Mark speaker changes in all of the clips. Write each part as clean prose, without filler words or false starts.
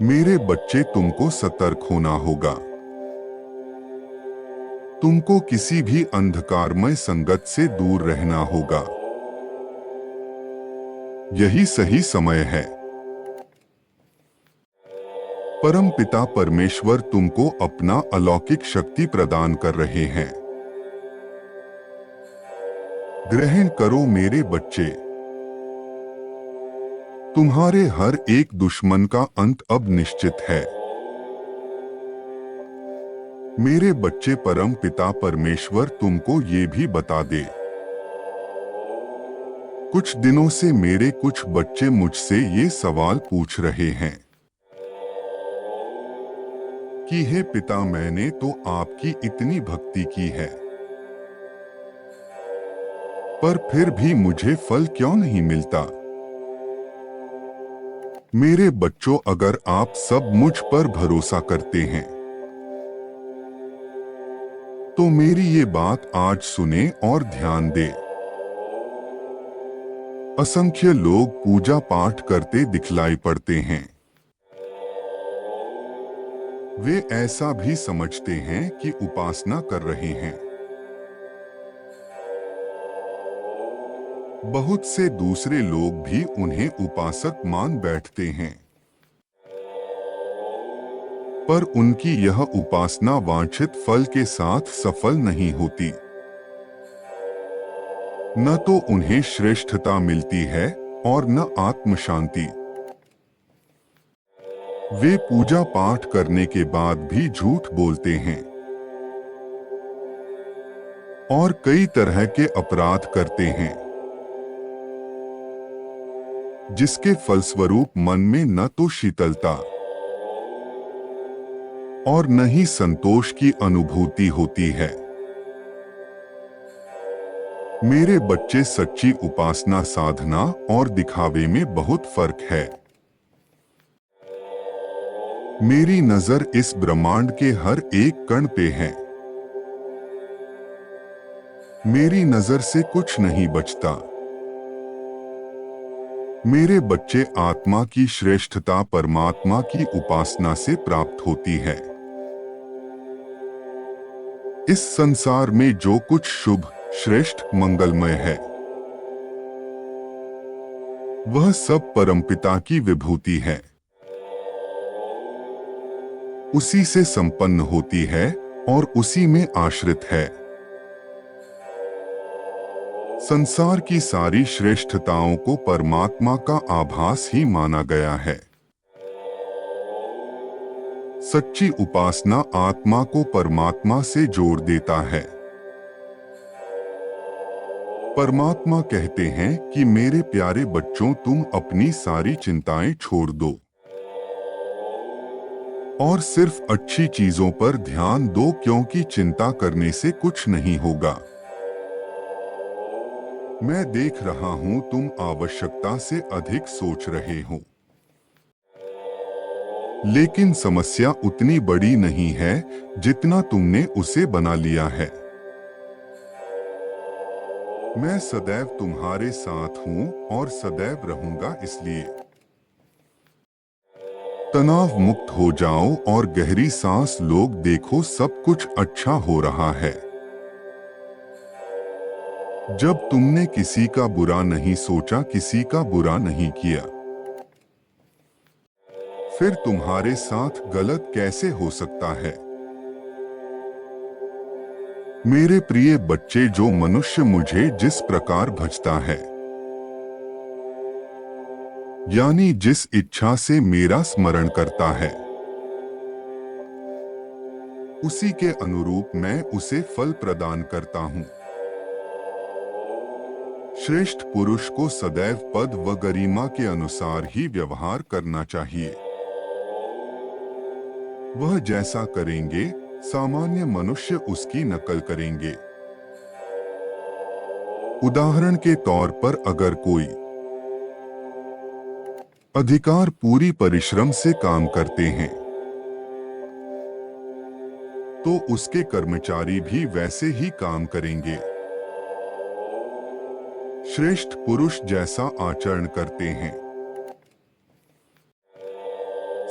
Speaker 1: मेरे बच्चे, तुमको सतर्क होना होगा। तुमको किसी भी अंधकारमय संगत से दूर रहना होगा। यही सही समय है। परम पिता परमेश्वर तुमको अपना अलौकिक शक्ति प्रदान कर रहे हैं। ग्रहण करो मेरे बच्चे। तुम्हारे हर एक दुश्मन का अंत अब निश्चित है। मेरे बच्चे, परम पिता परमेश्वर तुमको ये भी बता दे। कुछ दिनों से मेरे कुछ बच्चे मुझसे ये सवाल पूछ रहे हैं कि हे पिता, मैंने तो आपकी इतनी भक्ति की है, पर फिर भी मुझे फल क्यों नहीं मिलता। मेरे बच्चों, अगर आप सब मुझ पर भरोसा करते हैं तो मेरी ये बात आज सुने और ध्यान दे। असंख्य लोग पूजा पाठ करते दिखलाई पड़ते हैं। वे ऐसा भी समझते हैं कि उपासना कर रहे हैं। बहुत से दूसरे लोग भी उन्हें उपासक मान बैठते हैं, पर उनकी यह उपासना वांछित फल के साथ सफल नहीं होती। न तो उन्हें श्रेष्ठता मिलती है और न आत्म शांति। वे पूजा पाठ करने के बाद भी झूठ बोलते हैं और कई तरह के अपराध करते हैं, जिसके फलस्वरूप मन में न तो शीतलता और न ही संतोष की अनुभूति होती है। मेरे बच्चे, सच्ची उपासना साधना और दिखावे में बहुत फर्क है। मेरी नजर इस ब्रह्मांड के हर एक कण पे है। मेरी नजर से कुछ नहीं बचता। मेरे बच्चे, आत्मा की श्रेष्ठता परमात्मा की उपासना से प्राप्त होती है। इस संसार में जो कुछ शुभ, श्रेष्ठ, मंगलमय है, वह सब परमपिता की विभूति है। उसी से संपन्न होती है और उसी में आश्रित है। संसार की सारी श्रेष्ठताओं को परमात्मा का आभास ही माना गया है। सच्ची उपासना आत्मा को परमात्मा से जोड़ देता है। परमात्मा कहते हैं कि मेरे प्यारे बच्चों, तुम अपनी सारी चिंताएं छोड़ दो और सिर्फ अच्छी चीजों पर ध्यान दो, क्योंकि चिंता करने से कुछ नहीं होगा। मैं देख रहा हूं तुम आवश्यकता से अधिक सोच रहे हो, लेकिन समस्या उतनी बड़ी नहीं है जितना तुमने उसे बना लिया है। मैं सदैव तुम्हारे साथ हूं और सदैव रहूंगा, इसलिए तनाव मुक्त हो जाओ और गहरी सांस लो। देखो, सब कुछ अच्छा हो रहा है। जब तुमने किसी का बुरा नहीं सोचा, किसी का बुरा नहीं किया, फिर तुम्हारे साथ गलत कैसे हो सकता है। मेरे प्रिय बच्चे, जो मनुष्य मुझे जिस प्रकार भजता है, यानी जिस इच्छा से मेरा स्मरण करता है, उसी के अनुरूप मैं उसे फल प्रदान करता हूं। श्रेष्ठ पुरुष को सदैव पद व गरिमा के अनुसार ही व्यवहार करना चाहिए। वह जैसा करेंगे, सामान्य मनुष्य उसकी नकल करेंगे। उदाहरण के तौर पर, अगर कोई अधिकार पूरी परिश्रम से काम करते हैं, तो उसके कर्मचारी भी वैसे ही काम करेंगे। श्रेष्ठ पुरुष जैसा आचरण करते हैं,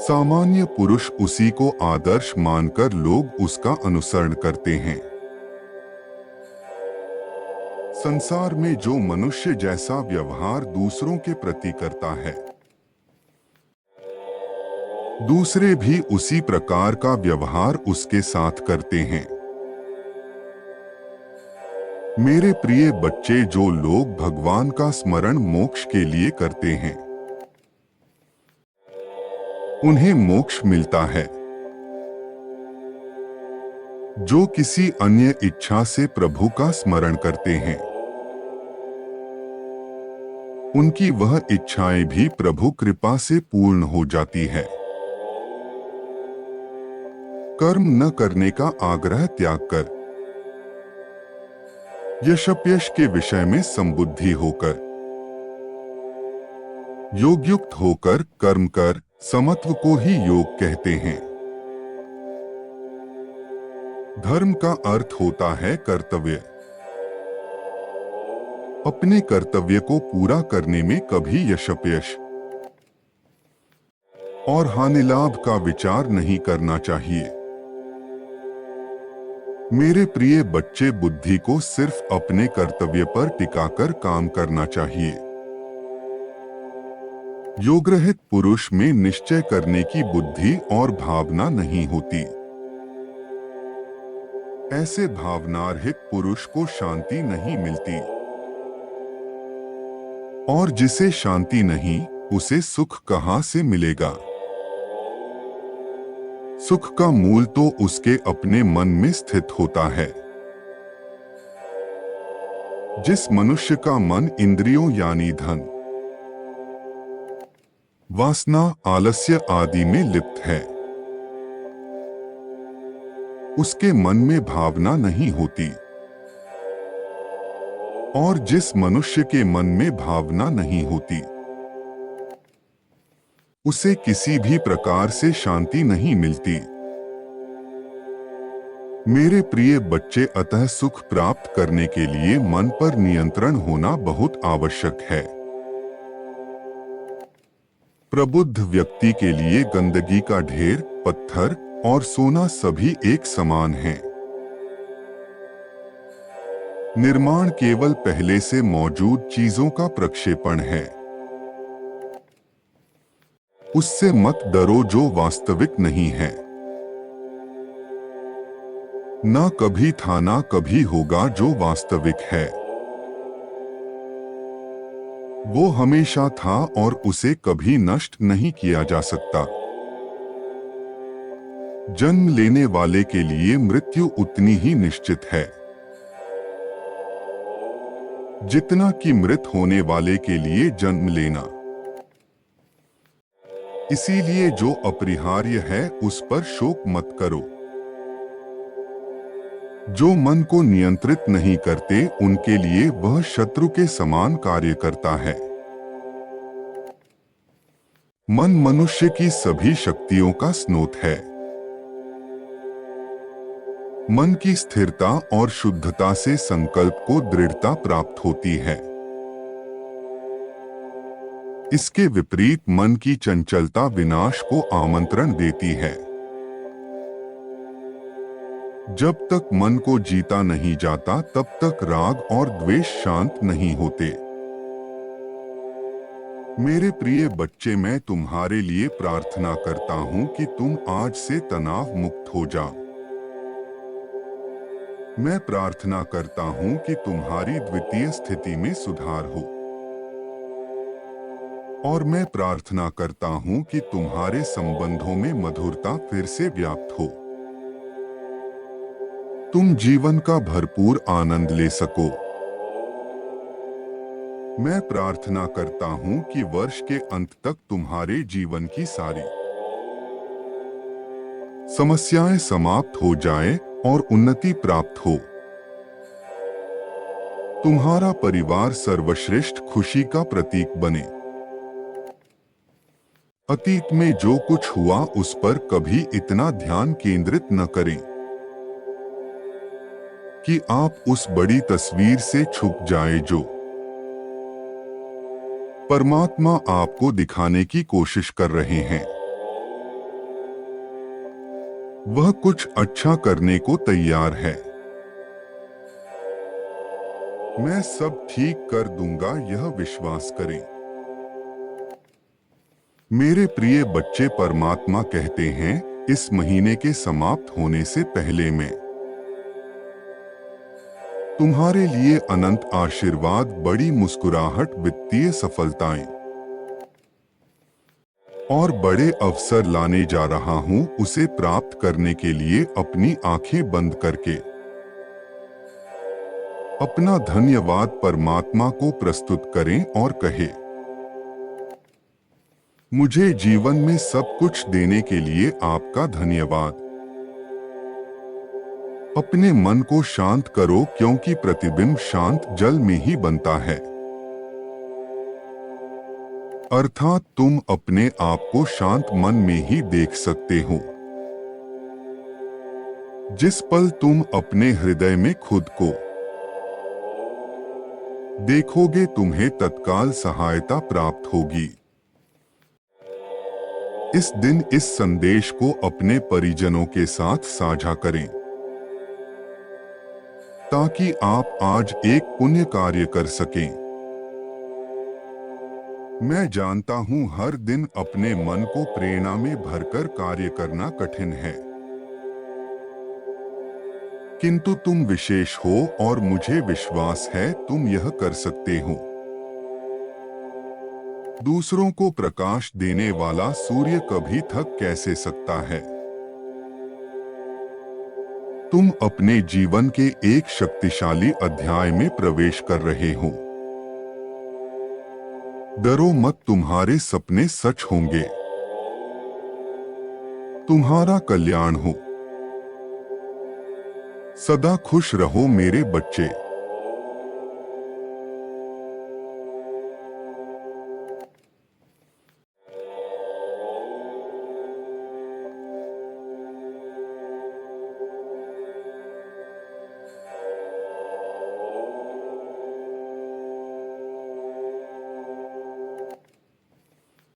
Speaker 1: सामान्य पुरुष उसी को आदर्श मानकर लोग उसका अनुसरण करते हैं। संसार में जो मनुष्य जैसा व्यवहार दूसरों के प्रति करता है, दूसरे भी उसी प्रकार का व्यवहार उसके साथ करते हैं। मेरे प्रिय बच्चे, जो लोग भगवान का स्मरण मोक्ष के लिए करते हैं, उन्हें मोक्ष मिलता है। जो किसी अन्य इच्छा से प्रभु का स्मरण करते हैं, उनकी वह इच्छाएं भी प्रभु कृपा से पूर्ण हो जाती है। कर्म न करने का आग्रह त्याग कर यशप्यश के विषय में संबुद्धि होकर, योगयुक्त होकर कर्म कर, समत्व को ही योग कहते हैं। धर्म का अर्थ होता है कर्तव्य। अपने कर्तव्य को पूरा करने में कभी यशप्यश और हानिलाभ का विचार नहीं करना चाहिए। मेरे प्रिय बच्चे, बुद्धि को सिर्फ अपने कर्तव्य पर टिकाकर काम करना चाहिए। योगरहित पुरुष में निश्चय करने की बुद्धि और भावना नहीं होती। ऐसे भावनारहित पुरुष को शांति नहीं मिलती, और जिसे शांति नहीं, उसे सुख कहां से मिलेगा? सुख का मूल तो उसके अपने मन में स्थित होता है। जिस मनुष्य का मन इंद्रियों यानी धन, वासना, आलस्य आदि में लिप्त है, उसके मन में भावना नहीं होती। और जिस मनुष्य के मन में भावना नहीं होती, उसे किसी भी प्रकार से शांति नहीं मिलती। मेरे प्रिय बच्चे, अतः सुख प्राप्त करने के लिए मन पर नियंत्रण होना बहुत आवश्यक है। प्रबुद्ध व्यक्ति के लिए गंदगी का ढेर, पत्थर और सोना सभी एक समान हैं। निर्माण केवल पहले से मौजूद चीजों का प्रक्षेपण है। उससे मत डरो जो वास्तविक नहीं है। ना कभी था ना कभी होगा जो वास्तविक है। वो हमेशा था और उसे कभी नष्ट नहीं किया जा सकता। जन्म लेने वाले के लिए मृत्यु उतनी ही निश्चित है जितना कि मृत होने वाले के लिए जन्म लेना। इसीलिए जो अपरिहार्य है उस पर शोक मत करो। जो मन को नियंत्रित नहीं करते, उनके लिए वह शत्रु के समान कार्य करता है। मन मनुष्य की सभी शक्तियों का स्रोत है। मन की स्थिरता और शुद्धता से संकल्प को दृढ़ता प्राप्त होती है। इसके विपरीत मन की चंचलता विनाश को आमंत्रण देती है। जब तक मन को जीता नहीं जाता, तब तक राग और द्वेष शांत नहीं होते। मेरे प्रिय बच्चे, मैं तुम्हारे लिए प्रार्थना करता हूं कि तुम आज से तनाव मुक्त हो जाओ। मैं प्रार्थना करता हूं कि तुम्हारी द्वितीय स्थिति में सुधार हो। और मैं प्रार्थना करता हूं कि तुम्हारे संबंधों में मधुरता फिर से व्याप्त हो। तुम जीवन का भरपूर आनंद ले सको। मैं प्रार्थना करता हूं कि वर्ष के अंत तक तुम्हारे जीवन की सारी समस्याएं समाप्त हो जाएं और उन्नति प्राप्त हो। तुम्हारा परिवार सर्वश्रेष्ठ खुशी का प्रतीक बने। अतीत में जो कुछ हुआ उस पर कभी इतना ध्यान केंद्रित न करें कि आप उस बड़ी तस्वीर से छुप जाए जो परमात्मा आपको दिखाने की कोशिश कर रहे हैं। वह कुछ अच्छा करने को तैयार है। मैं सब ठीक कर दूंगा, यह विश्वास करें। मेरे प्रिय बच्चे, परमात्मा कहते हैं, इस महीने के समाप्त होने से पहले मैं तुम्हारे लिए अनंत आशीर्वाद, बड़ी मुस्कुराहट, वित्तीय सफलताएं और बड़े अवसर लाने जा रहा हूं। उसे प्राप्त करने के लिए अपनी आंखें बंद करके अपना धन्यवाद परमात्मा को प्रस्तुत करें और कहें, मुझे जीवन में सब कुछ देने के लिए आपका धन्यवाद। अपने मन को शांत करो, क्योंकि प्रतिबिंब शांत जल में ही बनता है। अर्थात तुम अपने आप को शांत मन में ही देख सकते हो। जिस पल तुम अपने हृदय में खुद को देखोगे, तुम्हें तत्काल सहायता प्राप्त होगी। इस दिन इस संदेश को अपने परिजनों के साथ साझा करें, ताकि आप आज एक पुण्य कार्य कर सकें। मैं जानता हूं, हर दिन अपने मन को प्रेरणा में भरकर कार्य करना कठिन है, किंतु तुम विशेष हो और मुझे विश्वास है तुम यह कर सकते हो। दूसरों को प्रकाश देने वाला सूर्य कभी थक कैसे सकता है। तुम अपने जीवन के एक शक्तिशाली अध्याय में प्रवेश कर रहे हो। डरो मत, तुम्हारे सपने सच होंगे। तुम्हारा कल्याण हो। सदा खुश रहो मेरे बच्चे।